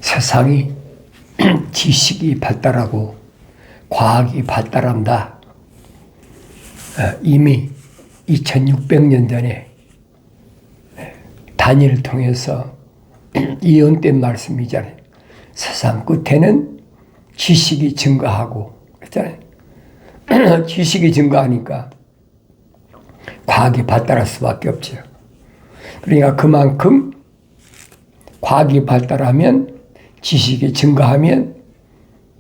세상이 지식이 발달하고 과학이 발달한다. 이미 2600년 전에 다니엘을 통해서 예언된 말씀이잖아요. 세상 끝에는 지식이 증가하고 그렇잖아요. 지식이 증가하니까 과학이 발달할 수밖에 없죠. 그러니까 그만큼 과학이 발달하면 지식이 증가하면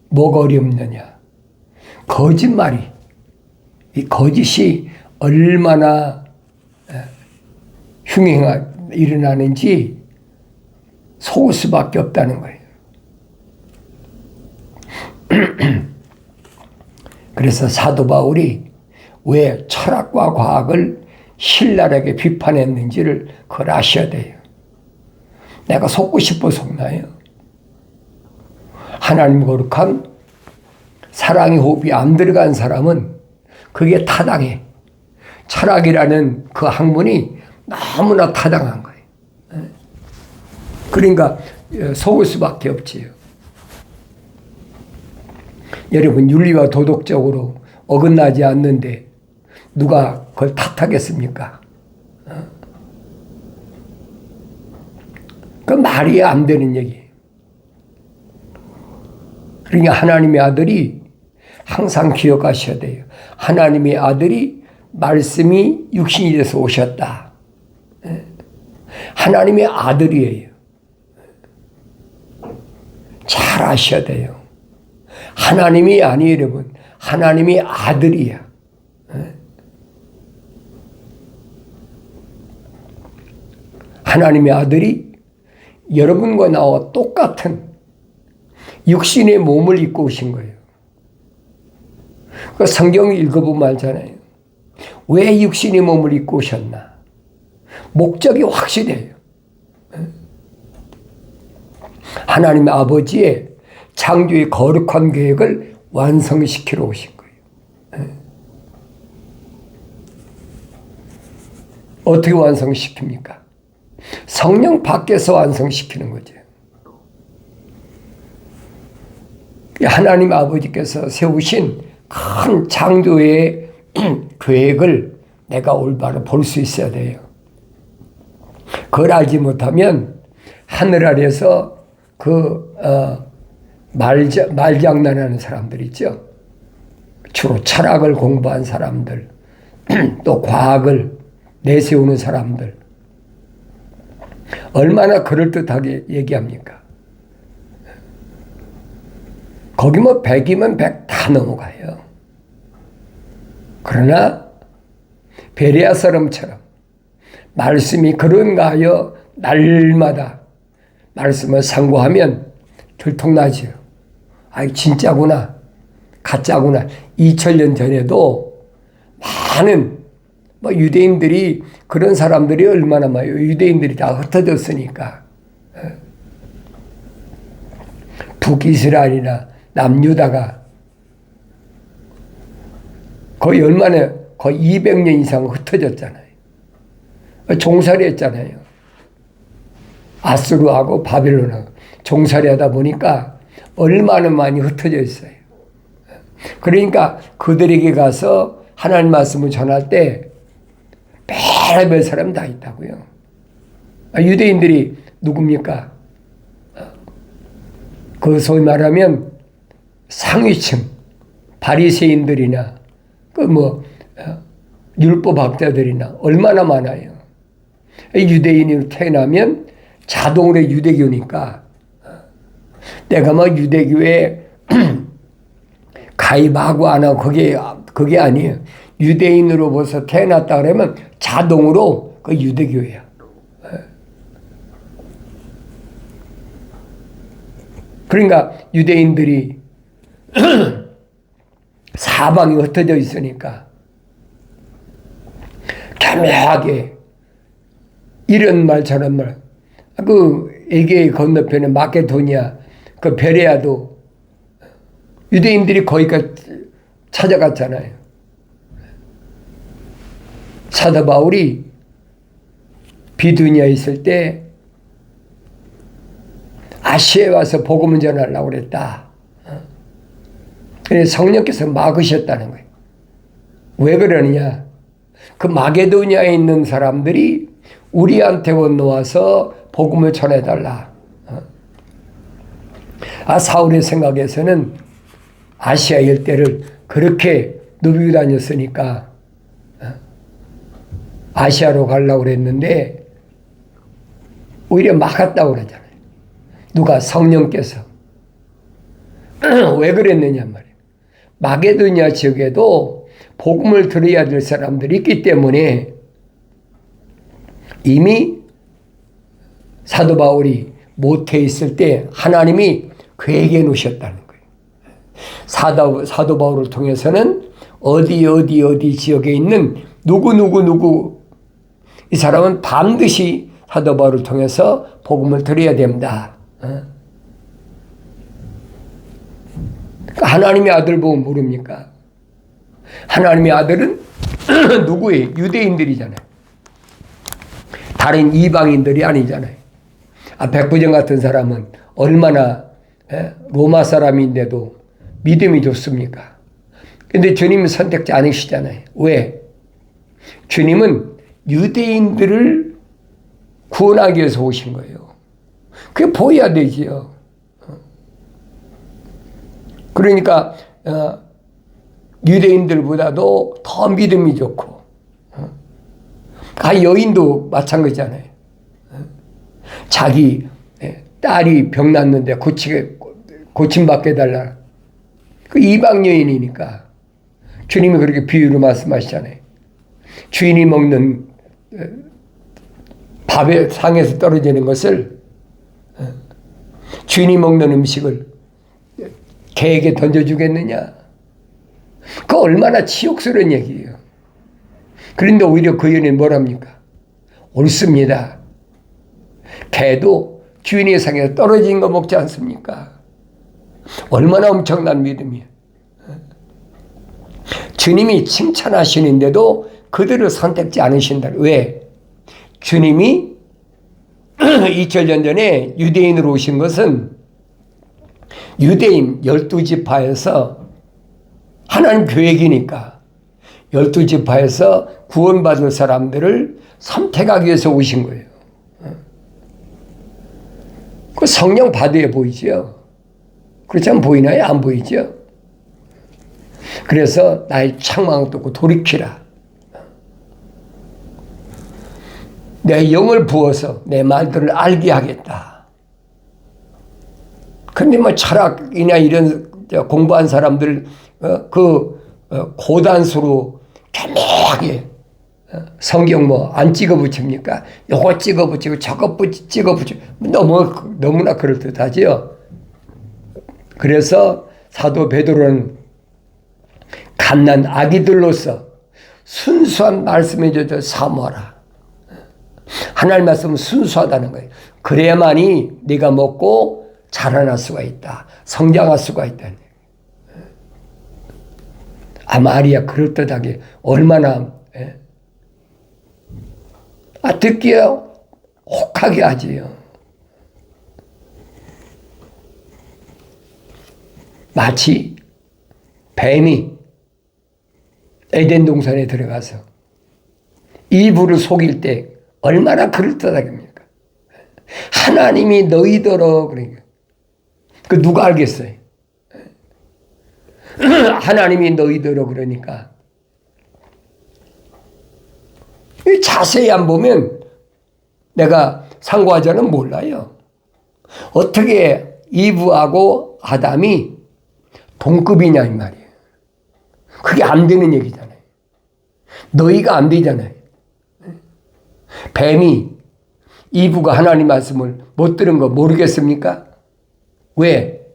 뭐가 어렵느냐. 거짓말이, 이 거짓이 얼마나 일어나는지 속을 수밖에 없다는 거예요. 그래서 사도 바울이 왜 철학과 과학을 신랄하게 비판했는지를 그걸 아셔야 돼요. 내가 속고 싶어 속나요? 하나님 거룩한 사랑의 호흡이 안 들어간 사람은 그게 타당해. 철학이라는 그 학문이 너무나 타당한 거예요. 그러니까 속을 수밖에 없지요. 여러분, 윤리와 도덕적으로 어긋나지 않는데 누가 그걸 탓하겠습니까? 그 말이 안 되는 얘기예요. 그러니까 하나님의 아들이 항상 기억하셔야 돼요. 하나님의 아들이 말씀이 육신이 돼서 오셨다. 하나님의 아들이에요. 잘 아셔야 돼요. 하나님이 아니에요, 여러분. 하나님의 아들이야. 하나님의 아들이 여러분과 나와 똑같은 육신의 몸을 입고 오신 거예요. 그 성경을 읽어보면 알잖아요. 왜 육신의 몸을 입고 오셨나? 목적이 확실해요. 하나님 아버지의 창조의 거룩한 계획을 완성시키러 오신 거예요. 어떻게 완성시킵니까? 성령 밖에서 완성시키는 거죠. 하나님 아버지께서 세우신 큰 창조의 계획을 내가 올바로 볼 수 있어야 돼요. 그걸 알지 못하면 하늘 아래서 말장난하는 사람들 있죠. 주로 철학을 공부한 사람들, 또 과학을 내세우는 사람들, 얼마나 그럴듯하게 얘기합니까? 거기 뭐 100이면 100 다 넘어가요. 그러나 베레아 사람처럼 말씀이 그런가 하여 날마다 말씀을 상고하면 들통나죠. 아이 진짜구나, 가짜구나. 2000년 전에도 많은 유대인들이 그런 사람들이 얼마나 많아요. 유대인들이 다 흩어졌으니까. 북이스라엘이나 남유다가 거의 200년 이상 흩어졌잖아요. 종살이 했잖아요. 아수르하고 바벨론하고 종살이 하다 보니까 얼마나 많이 흩어져 있어요. 그러니까 그들에게 가서 하나님 말씀을 전할 때 별의별 사람 다 있다고요. 유대인들이 누굽니까? 그 소위 말하면 상위층 바리새인들이나 율법학자들이나 얼마나 많아요. 유대인으로 태어나면 자동으로 유대교니까 내가 유대교에 가입하고 안 하고 그게 아니에요. 유대인으로 벌써 태어났다 그러면 자동으로 그 유대교예요. 그러니까 유대인들이 사방이 흩어져 있으니까 교묘하게 이런 말 저런 말, 에게의 건너편에 마케도니아 베레아도 유대인들이 거기까지 찾아갔잖아요. 사도 바울이 비두니아에 있을 때 아시아에 와서 복음을 전하려고 그랬다. 그래서 성령께서 막으셨다는 거예요. 왜 그러느냐? 그 마게도니아에 있는 사람들이 우리한테 건너와서 복음을 전해달라. 사울의 생각에서는 아시아 일대를 그렇게 누비고 다녔으니까 아시아로 가려고 그랬는데 오히려 막았다고 그러잖아요. 누가? 성령께서. 왜 그랬느냐 말이에요. 마게도니아 지역에도 복음을 들어야 될 사람들이 있기 때문에 이미 사도 바울이 모태에 있을 때 하나님이 계획해 놓으셨다는 거예요. 사도 바울을 통해서는 어디 지역에 있는 누구 이 사람은 반드시 사도 바울을 통해서 복음을 들어야 됩니다. 하나님의 아들 보면 모릅니까? 하나님의 아들은 누구예요? 유대인들이잖아요. 다른 이방인들이 아니잖아요. 백부장 같은 사람은 얼마나 로마 사람인데도 믿음이 좋습니까? 근데 주님은 선택지 아니시잖아요. 왜? 주님은 유대인들을 구원하기 위해서 오신 거예요. 그게 보여야 되지요. 그러니까 유대인들보다도 더 믿음이 좋고, 여인도 마찬가지잖아요. 자기 딸이 병 났는데 고침받게 해달라. 그 이방 여인이니까 주님이 그렇게 비유로 말씀하시잖아요. 주인이 먹는 밥의 상에서 떨어지는 것을, 주인이 먹는 음식을 개에게 던져주겠느냐? 그 얼마나 치욕스러운 얘기예요. 그런데 오히려 그 여인은 뭐랍니까? 옳습니다. 개도 주인의 상에서 떨어진 거 먹지 않습니까? 얼마나 엄청난 믿음이에요. 주님이 칭찬하시는데도 그들을 선택지 않으신다. 왜? 주님이 2000년 전에 유대인으로 오신 것은 유대인 12지파에서 하나님 계획이니까 12지파에서 구원받을 사람들을 선택하기 위해서 오신 거예요. 그 성령 받아야 보이죠. 그렇지 않으면 보이나요? 안 보이죠. 그래서 나의 창망을 뚫고 돌이키라. 내 영을 부어서 내 말들을 알게 하겠다. 근데 뭐 철학이나 이런 공부한 사람들 고단수로 교묘하게 성경 뭐 안 찍어 붙입니까? 요거 찍어 붙이고 저거 찍어 붙이고 너무나 그럴듯하지요. 그래서 사도 베드로는 갓난 아기들로서 순수한 말씀에 젖어 사모하라. 하나님 말씀은 순수하다는 거예요. 그래야만이 네가 먹고 자라날 수가 있다. 성장할 수가 있다. 마리아 그럴듯하게 얼마나 듣기에 혹하게 하지요. 마치 뱀이 에덴 동산에 들어가서 이브를 속일 때 얼마나 그럴듯하겠습니까? 하나님이 너희더러 그러니까 그 누가 알겠어요? 하나님이 너희더러 그러니까 자세히 안 보면 내가 상고하자는 몰라요. 어떻게 이브하고 아담이 동급이냐 이 말이에요. 그게 안 되는 얘기잖아요. 너희가 안 되잖아요. 뱀이 이브가 하나님 말씀을 못 들은 거 모르겠습니까? 왜?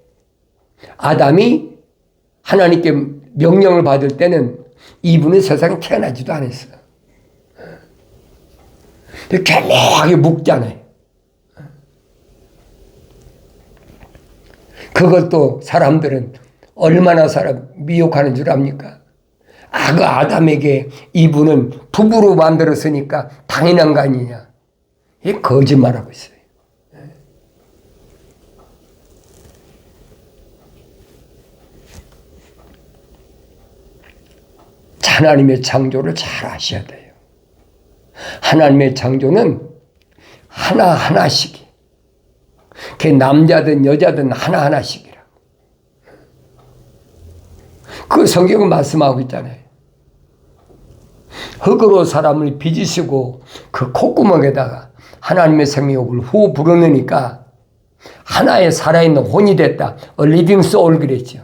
아담이 하나님께 명령을 받을 때는 이브는 세상에 태어나지도 않았어요. 교묘하게 묵잖아요. 그것도 사람들은 얼마나 사람 미혹하는 줄 압니까? 그 아담에게 이브는 부부로 만들었으니까 당연한 거 아니냐. 이게 거짓말하고 있어요. 하나님의 창조를 잘 아셔야 돼요. 하나님의 창조는 하나하나씩, 그 남자든 여자든 하나하나씩이라고. 그 성경은 말씀하고 있잖아요. 흙으로 사람을 빚으시고 그 콧구멍에다가 하나님의 생명을 후 불어넣으니까 하나의 살아있는 혼이 됐다. A living soul 그랬죠.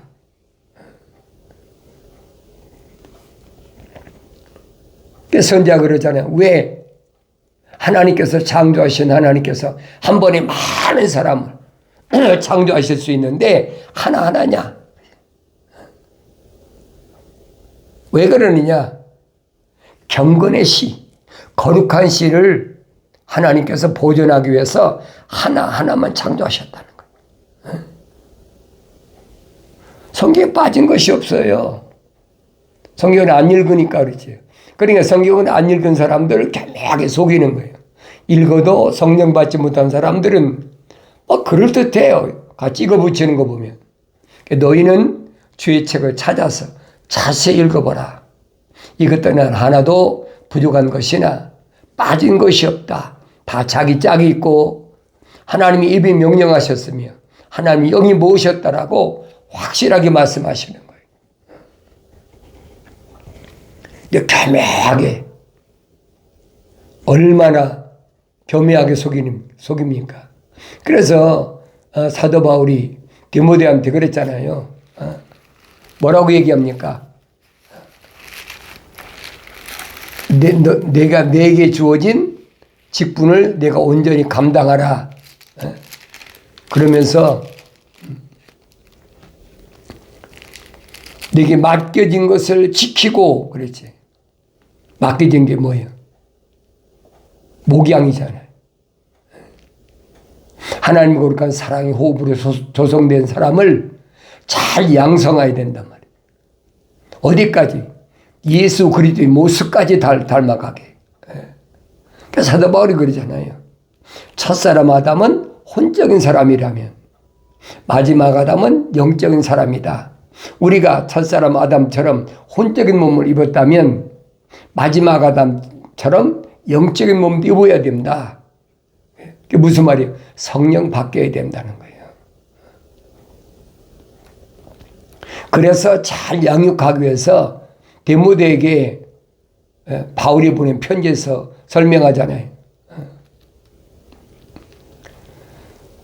선지자가 그러잖아요. 왜 하나님께서 창조하신 하나님께서 한 번에 많은 사람을 창조하실 수 있는데 하나하나냐? 왜 그러느냐? 경건의 씨, 거룩한 씨를 하나님께서 보존하기 위해서 하나하나만 창조하셨다는 거예요. 성경에 빠진 것이 없어요. 성경을 안 읽으니까 그렇지. 그러니까 성경은 안 읽은 사람들을 교묘하게 속이는 거예요. 읽어도 성령 받지 못한 사람들은 그럴듯해요. 같이 읽어붙이는 거 보면. 너희는 주의 책을 찾아서 자세히 읽어보라. 이것들은 하나도 부족한 것이나 빠진 것이 없다. 다 자기 짝이 있고 하나님이 입이 명령하셨으며 하나님이 영이 모으셨다라고 확실하게 말씀하시는 거예요. 교묘하게, 얼마나 교묘하게 속입니까? 그래서 사도 바울이 디모데한테 그랬잖아요. 뭐라고 얘기합니까? 내가 내게 주어진 직분을 내가 온전히 감당하라. 그러면서 내게 맡겨진 것을 지키고 그랬지. 맡겨진 게 뭐예요? 목양이잖아요. 하나님 거룩한 사랑의 호흡으로 조성된 사람을 잘 양성해야 된단 말이에요. 어디까지? 예수 그리스도의 모습까지 닮아가게. 그래서 사도 바울이 그러잖아요. 첫사람 아담은 혼적인 사람이라면 마지막 아담은 영적인 사람이다. 우리가 첫사람 아담처럼 혼적인 몸을 입었다면 마지막 아담처럼 영적인 몸도 입어야 된다. 그게 무슨 말이에요? 성령 바뀌어야 된다는 거예요. 그래서 잘 양육하기 위해서 디모데에게 바울이 보낸 편지에서 설명하잖아요.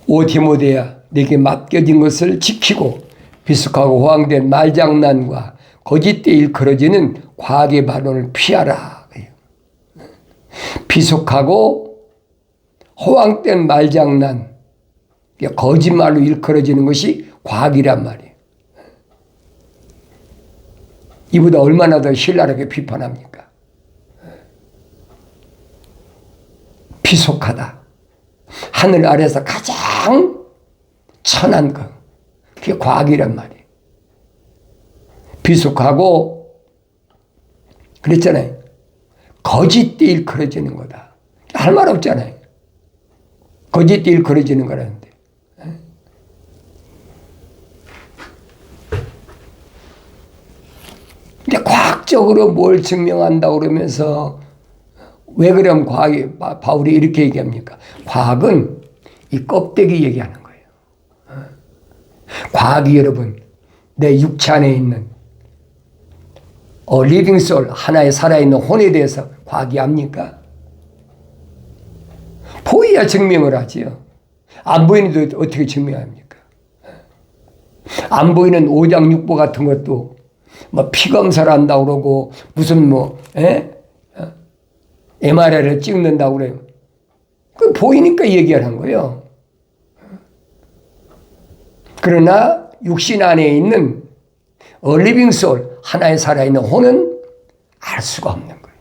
오 디모데야, 내게 맡겨진 것을 지키고 비속하고 호황된 말장난과 거짓되이 일컬어지는 과학의 반론을 피하라. 비속하고 호황된 말장난, 거짓말로 일컬어지는 것이 과학이란 말이에요. 이보다 얼마나 더 신랄하게 비판합니까? 비속하다. 하늘 아래서 가장 천한 것. 그게 과학이란 말이에요. 비속하고 그랬잖아요. 거짓되이 일컬어지는 거다. 할 말 없잖아요. 거짓되이 일컬어지는 거라는데. 근데 과학적으로 뭘 증명한다고 그러면서 왜 그러면 바울이 이렇게 얘기합니까? 과학은 이 껍데기 얘기하는 거예요. 과학이 여러분, 내 육체 안에 있는 리빙 소울, 하나의 살아있는 혼에 대해서 과학이 압니까? 보여야 증명을 하지요. 안 보이는데 어떻게 증명합니까? 안 보이는 오장육부 같은 것도 피 검사를 한다고 그러고 무슨 MRI를 찍는다고 그래요. 그 보이니까 얘기하는 거예요. 그러나 육신 안에 있는 리빙 소울, 하나의 살아있는 혼은 알 수가 없는 거예요.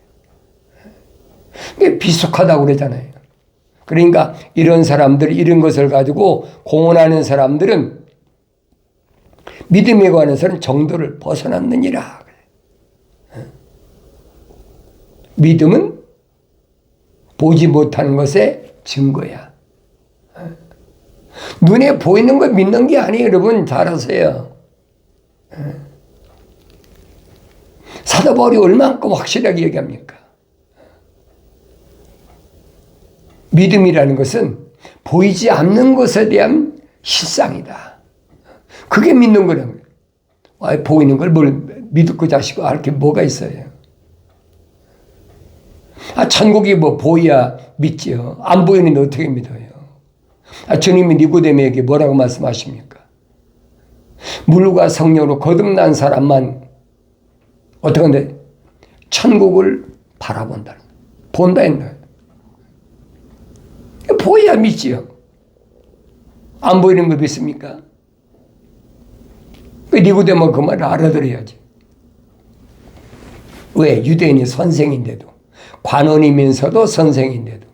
이게 비속하다고 그러잖아요. 그러니까 이런 사람들, 이런 것을 가지고 공언하는 사람들은 믿음에 관해서는 정도를 벗어났느니라. 믿음은 보지 못하는 것의 증거야. 눈에 보이는 거 믿는 게 아니에요. 여러분 잘 아세요. 사도 바울이 얼만큼 확실하게 얘기합니까? 믿음이라는 것은 보이지 않는 것에 대한 실상이다. 그게 믿는 거라는 거예요. 보이는 걸 뭘 믿고 자시고 알 게 뭐가 있어요? 천국이 뭐 보여야 믿지요. 안 보이는데 어떻게 믿어요? 주님이 니고데모에게 뭐라고 말씀하십니까? 물과 성령으로 거듭난 사람만 어떻게 하는데? 천국을 바라본다. 본다 했나요? 보여야 믿지요. 안 보이는 거 믿습니까? 니고데모 그 말을 알아들어야지. 왜? 유대인이 선생인데도, 관원이면서도 선생인데도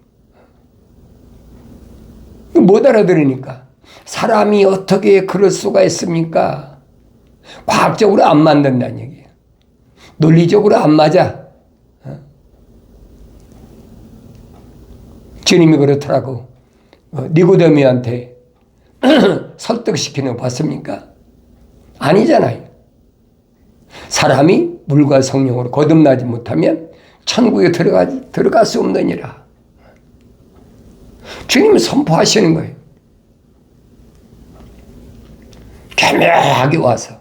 못 알아들으니까. 사람이 어떻게 그럴 수가 있습니까? 과학적으로 안 맞는다는 얘기예요. 논리적으로 안 맞아. 주님이 그렇더라고. 니고데모한테 설득시키는 거 봤습니까? 아니잖아요. 사람이 물과 성령으로 거듭나지 못하면 천국에 들어갈 수 없느니라. 주님은 선포하시는 거예요. 교묘하게 와서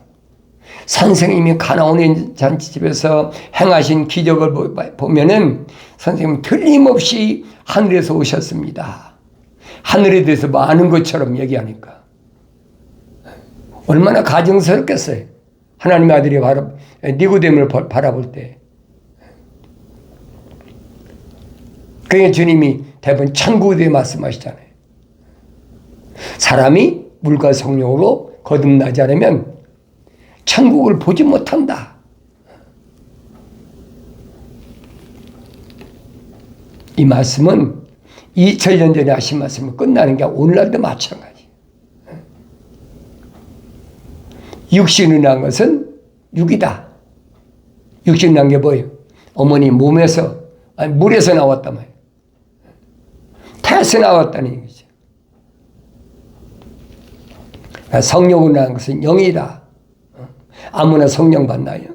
선생님이 가나온의 잔치집에서 행하신 기적을 보면은 선생님은 틀림없이 하늘에서 오셨습니다. 하늘에 대해서 많은 것처럼 얘기하니까 얼마나 가증스럽겠어요. 하나님의 아들이 니고데모를 바라볼 때. 그게 주님이 대부분 천국에 대해 말씀하시잖아요. 사람이 물과 성령으로 거듭나지 않으면 천국을 보지 못한다. 이 말씀은 2000년 전에 하신 말씀은 끝나는 게 오늘날도 마찬가지. 육신이라는 것은 육이다. 육신이라는 게 뭐예요? 어머니 몸에서, 아니 물에서 나왔단 말이에요. 태에서 나왔다는 얘기죠. 성령이라는 것은 영이다. 아무나 성령 받나요?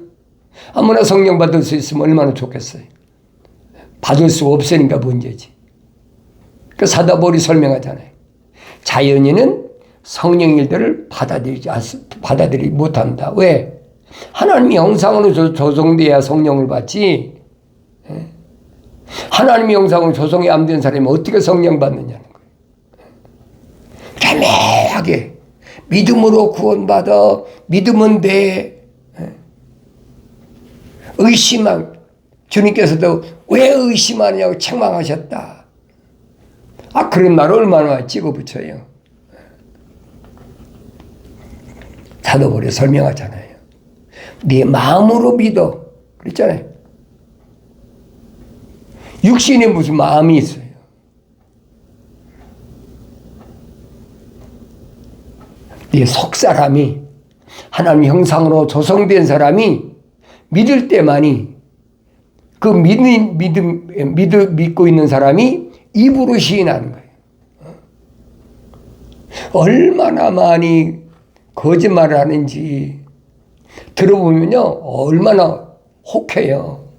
아무나 성령 받을 수 있으면 얼마나 좋겠어요. 받을 수 없으니까 문제지. 그 사도 바울이 설명하잖아요. 자연인은 성령 일들을 받아들이지 못한다. 왜? 하나님의 형상으로 조성돼야 성령을 받지. 하나님의 형상으로 조성이 안 된 사람이 어떻게 성령 받느냐는 거예요. 애매하게 믿음으로 구원받아 믿으면 돼. 의심한 주님께서도 왜 의심하냐고 책망하셨다. 그런 말을 얼마나 찍어붙여요. 사도 바울이 설명하잖아요. 네 마음으로 믿어. 그랬잖아요. 육신에 무슨 마음이 있어요. 네 속사람이 하나님 형상으로 조성된 사람이 믿을 때만이 그 믿고 있는 사람이 입으로 시인하는 거예요. 얼마나 많이 거짓말을 하는지 들어보면요, 얼마나 혹해요.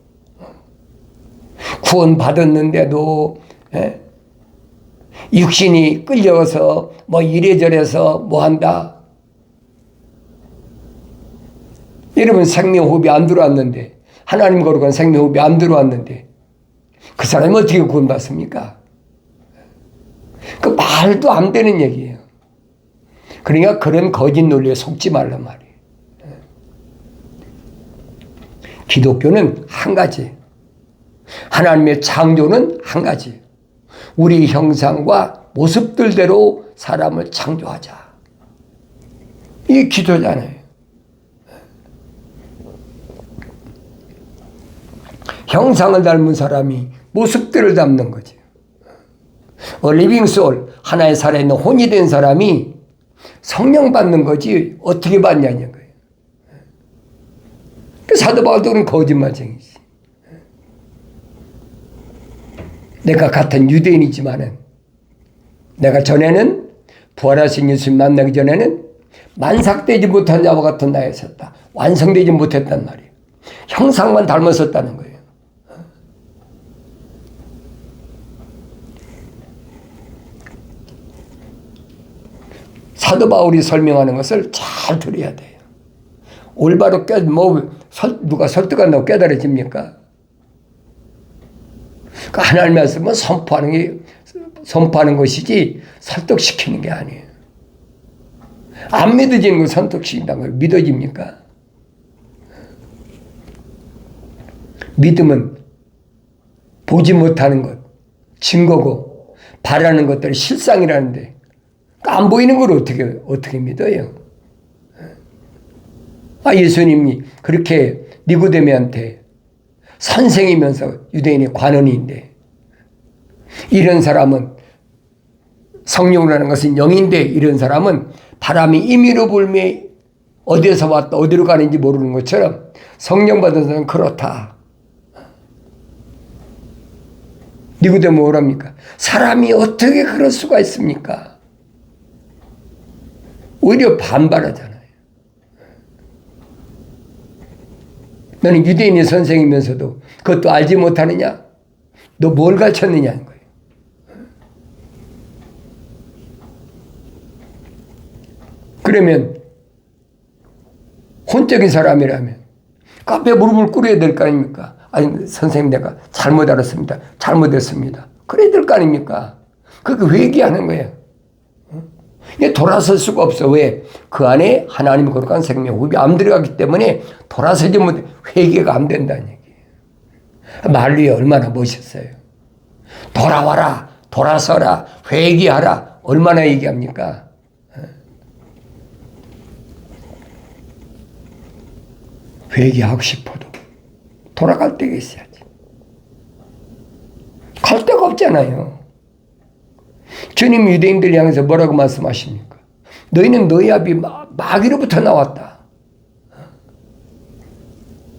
구원 받았는데도 육신이 끌려서 뭐 이래저래서 뭐 한다. 여러분 생명호흡이 안 들어왔는데, 하나님 거룩한 생명호흡이 안 들어왔는데 그 사람이 어떻게 구원받습니까? 그 말도 안 되는 얘기예요. 그러니까 그런 거짓 논리에 속지 말란 말이에요. 기독교는 한 가지, 하나님의 창조는 한 가지. 우리 형상과 모습들대로 사람을 창조하자. 이게 기도잖아요. 형상을 닮은 사람이 모습들을 닮는 거죠. 리빙 소울, 하나의 살아있는 혼이 된 사람이 성령 받는 거지 어떻게 받냐는 거예요. 사도 바울도 그런 거짓말쟁이지. 내가 같은 유대인이지만은 내가 전에는 부활하신 예수님 만나기 전에는 만삭되지 못한 자와 같은 나에 섰다. 완성되지 못했단 말이에요. 형상만 닮았었다는 거예요. 사도 바울이 설명하는 것을 잘 들어야 돼요. 올바로 누가 설득한다고 깨달아집니까? 그러니까 하나님의 말씀은 선포하는 것이지 설득시키는 게 아니에요. 안 믿어지는 걸 설득시킨다는 걸 믿어집니까? 믿음은 보지 못하는 것, 증거고, 바라는 것들이 실상이라는데, 안 보이는 걸 어떻게 믿어요? 예수님이 그렇게 니고데모한테 선생이면서 유대인의 관원인데, 이런 사람은 성령이라는 것은 영인데, 이런 사람은 바람이 임의로 불며 어디에서 왔다 어디로 가는지 모르는 것처럼 성령 받은 사람은 그렇다. 니고데모 뭐랍니까? 사람이 어떻게 그럴 수가 있습니까? 오히려 반발하잖아요. 너는 유대인의 선생이면서도 그것도 알지 못하느냐? 너 뭘 가르쳤느냐는 거예요. 그러면 혼적인 사람이라면 카페에 무릎을 꿇어야 될 거 아닙니까? 아니, 선생님, 내가 잘못 알았습니다. 잘못했습니다. 그래야 될 거 아닙니까? 그렇게 회개하는 거예요. 돌아설 수가 없어. 왜? 그 안에 하나님이 거룩한 생명, 호흡이 안 들어가기 때문에 돌아서지 못해. 회개가 안 된다는 얘기예요. 말리에 얼마나 멋있어요. 돌아와라, 돌아서라, 회개하라. 얼마나 얘기합니까? 회개하고 싶어도 돌아갈 때가 있어야지. 갈 데가 없잖아요. 주님 유대인들 향해서 뭐라고 말씀하십니까? 너희는 너희 아비 마귀로부터 나왔다.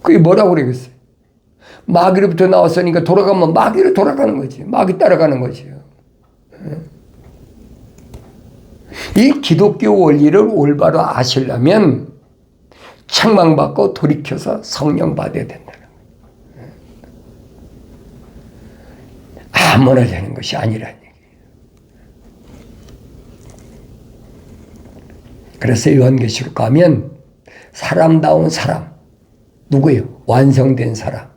그게 뭐라고 그러겠어요? 마귀로부터 나왔으니까 돌아가면 마귀로 돌아가는 거지. 마귀 따라가는 거지요. 이 기독교 원리를 올바로 아시려면 책망받고 돌이켜서 성령 받아야 된다는 거예요. 아무나 되는 것이 아니라는 얘기예요. 그래서 요한계시록 가면 사람다운 사람, 누구예요? 완성된 사람.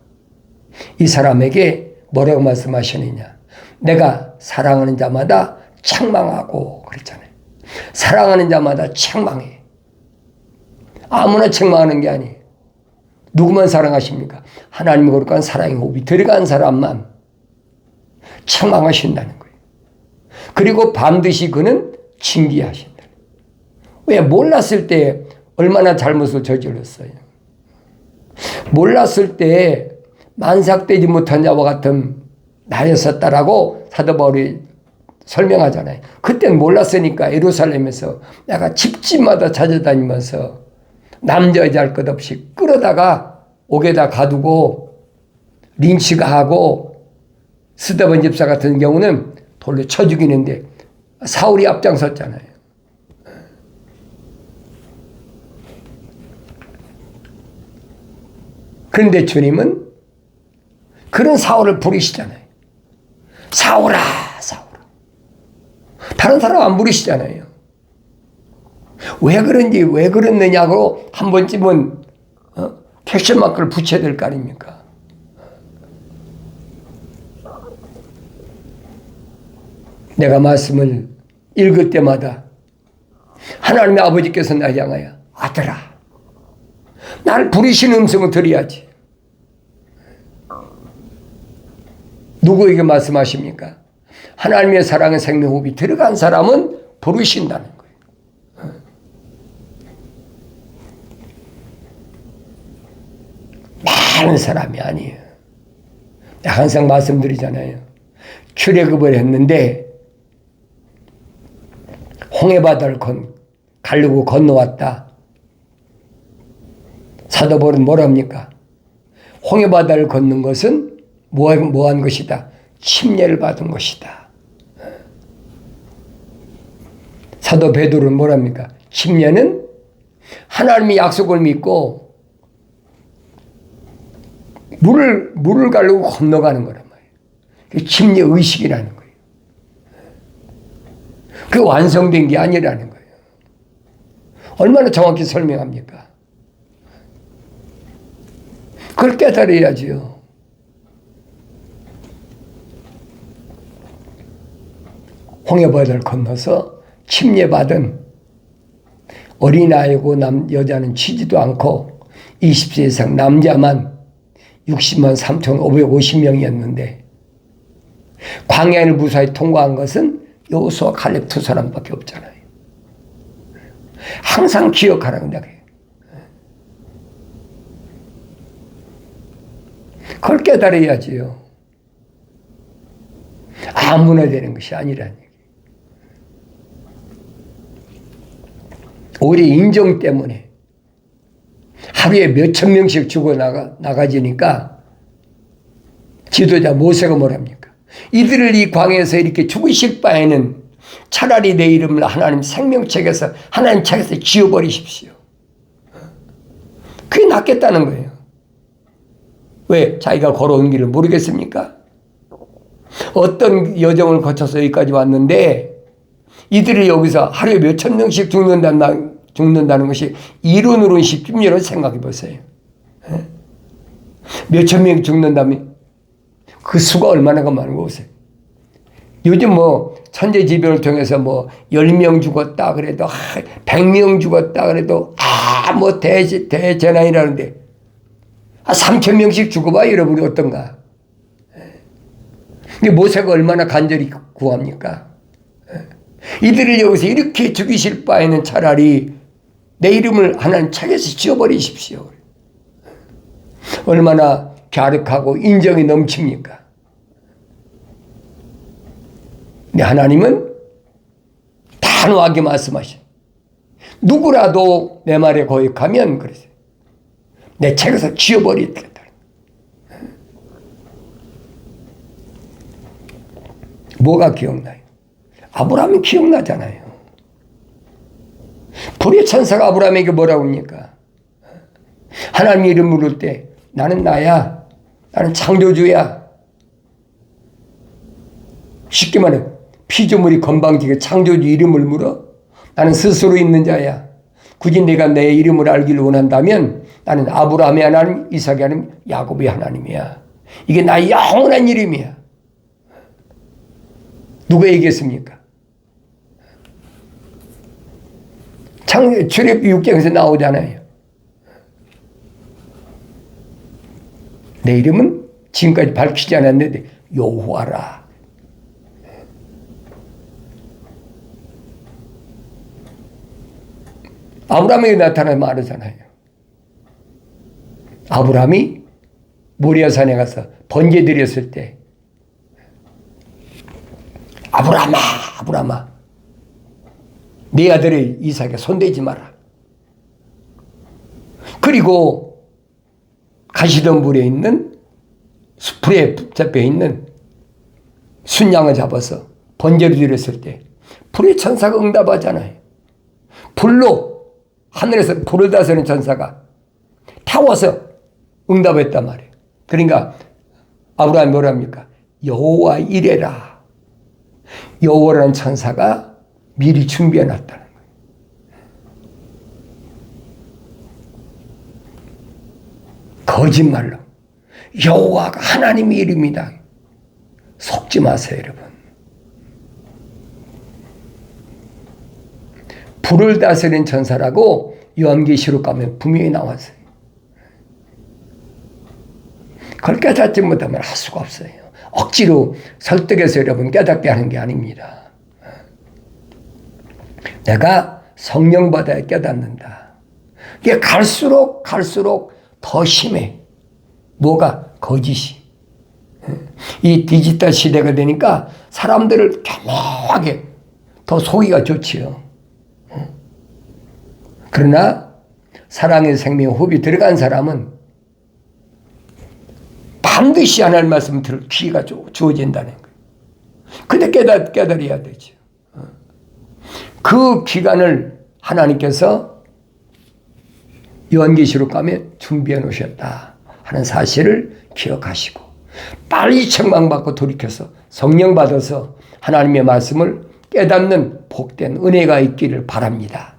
이 사람에게 뭐라고 말씀하시느냐? 내가 사랑하는 자마다 책망하고 그랬잖아요. 사랑하는 자마다 책망해. 아무나 책망하는 게 아니에요. 누구만 사랑하십니까? 하나님의 거룩한 사랑의 호흡이 들어간 사람만 책망하신다는 거예요. 그리고 반드시 그는 징계하신다. 왜? 몰랐을 때 얼마나 잘못을 저질렀어요. 몰랐을 때 만삭되지 못한 자와 같은 나였었다라고 사도 바울이 설명하잖아요. 그때는 몰랐으니까 예루살렘에서 내가 집집마다 찾아다니면서 남자 여자 할 것 없이 끌어다가 옥에다 가두고 린치가 하고 스데반 집사 같은 경우는 돌로 쳐 죽이는데 사울이 앞장섰잖아요. 그런데 주님은 그런 사울을 부르시잖아요. 사울아, 사울아. 다른 사람 안 부르시잖아요. 왜 그런지, 왜 그랬느냐고 한 번쯤은 캡션 마크를 붙여야 될 거 아닙니까? 내가 말씀을 읽을 때마다 하나님의 아버지께서 나 향하여 아들아, 나를 부르시는 음성을 들어야지. 누구에게 말씀하십니까? 하나님의 사랑의 생명호흡이 들어간 사람은 부르신다는 거예요. 많은 사람이 아니에요. 항상 말씀드리잖아요. 출애굽을 했는데 홍해바다를 가르고 건너왔다. 사도 바울은 뭐랍니까? 홍해바다를 걷는 것은 뭐한 것이다? 침례를 받은 것이다. 사도 베드로는 뭐랍니까? 침례는 하나님의 약속을 믿고 물을 가르고 건너가는 거란 말이에요. 그게 침례 의식이라는 거예요. 그게 완성된 게 아니라는 거예요. 얼마나 정확히 설명합니까? 그걸 깨달아야지요. 홍해바다를 건너서 침례받은 어린아이고 여자는 치지도 않고 20세 이상 남자만 60만 3,550명이었는데 광야를 무사히 통과한 것은 여호수아 갈렙 두 사람밖에 없잖아요. 항상 기억하라고 내가 해요. 그걸 깨달아야지요. 아무나 되는 것이 아니라는 얘기예요. 오히려 인정 때문에 하루에 몇천 명씩 죽어 나가지니까 지도자 모세가 뭐랍니까? 이들을 이 광야에서 이렇게 죽으실 바에는 차라리 내 이름을 하나님 생명책에서 하나님 책에서 지워버리십시오. 그게 낫겠다는 거예요. 왜? 자기가 걸어온 길을 모르겠습니까? 어떤 여정을 거쳐서 여기까지 왔는데 이들이 여기서 하루에 몇천 명씩 죽는다는 것이 이론으로는 쉽지만 생각해 보세요. 몇천 명이 죽는다면 그 수가 얼마나 많은 거 보세요. 요즘 뭐 천재지변을 통해서 뭐 10명 죽었다 그래도 100명 죽었다 그래도 뭐 대재난이라는데 3,000명씩 죽어봐 여러분이 어떤가. 근데 모세가 얼마나 간절히 구합니까? 이들을 여기서 이렇게 죽이실 바에는 차라리 내 이름을 하나님 책에서 지워버리십시오. 얼마나 갸륵하고 인정이 넘칩니까? 근데 하나님은 단호하게 말씀하셔. 누구라도 내 말에 거역하면 그러세요. 내 책에서 지워버리겠다. 뭐가 기억나요? 아브라함이 기억나잖아요. 불의 천사가 아브라함에게 뭐라고 합니까? 하나님 이름 물을 때 나는 나야. 나는 창조주야. 쉽게 말해 피조물이 건방지게 창조주 이름을 물어? 나는 스스로 있는 자야. 굳이 내가 내 이름을 알기를 원한다면 나는 아브라함의 하나님, 이삭의 하나님, 야곱의 하나님이야. 이게 나의 영원한 이름이야. 누가 얘기했습니까? 출애굽기 6장에서 나오잖아요. 내 이름은 지금까지 밝히지 않았는데 여호와라. 아브라함에게 나타나 말하잖아요. 아브라함이 모리아산에 가서 번제 드렸을 때 아브라함아, 아브라함아, 네 아들의 이삭에 손대지 마라. 그리고 가시덤불에 있는 풀에 붙잡혀 있는 순양을 잡아서 번제를 드렸을 때 불의 천사가 응답하잖아요. 불로 하늘에서 불을 다스리는 천사가 타워서 응답했단 말이에요. 그러니까 아브라함이 뭐랍니까? 여호와 이래라. 여호와라는 천사가 미리 준비해 놨다는 거예요. 거짓말로 여호와가 하나님의 이름이다. 속지 마세요, 여러분. 불을 다스리는 천사라고 요한계시록 가면 분명히 나왔어요. 그걸 깨닫지 못하면 할 수가 없어요. 억지로 설득해서 여러분 깨닫게 하는 게 아닙니다. 내가 성령 받아야 깨닫는다. 이게 갈수록 더 심해. 뭐가? 거짓이. 이 디지털 시대가 되니까 사람들을 교묘하게 더 속이기가 좋지요. 그러나 사랑의 생명 호흡이 들어간 사람은 반드시 하나님 말씀을 들을 기회가 주어진다는 거예요. 근데 깨달아야 되죠. 그 기간을 하나님께서 요한계시록 가면 준비해 놓으셨다. 하는 사실을 기억하시고 빨리 책망받고 돌이켜서 성령 받아서 하나님의 말씀을 깨닫는 복된 은혜가 있기를 바랍니다.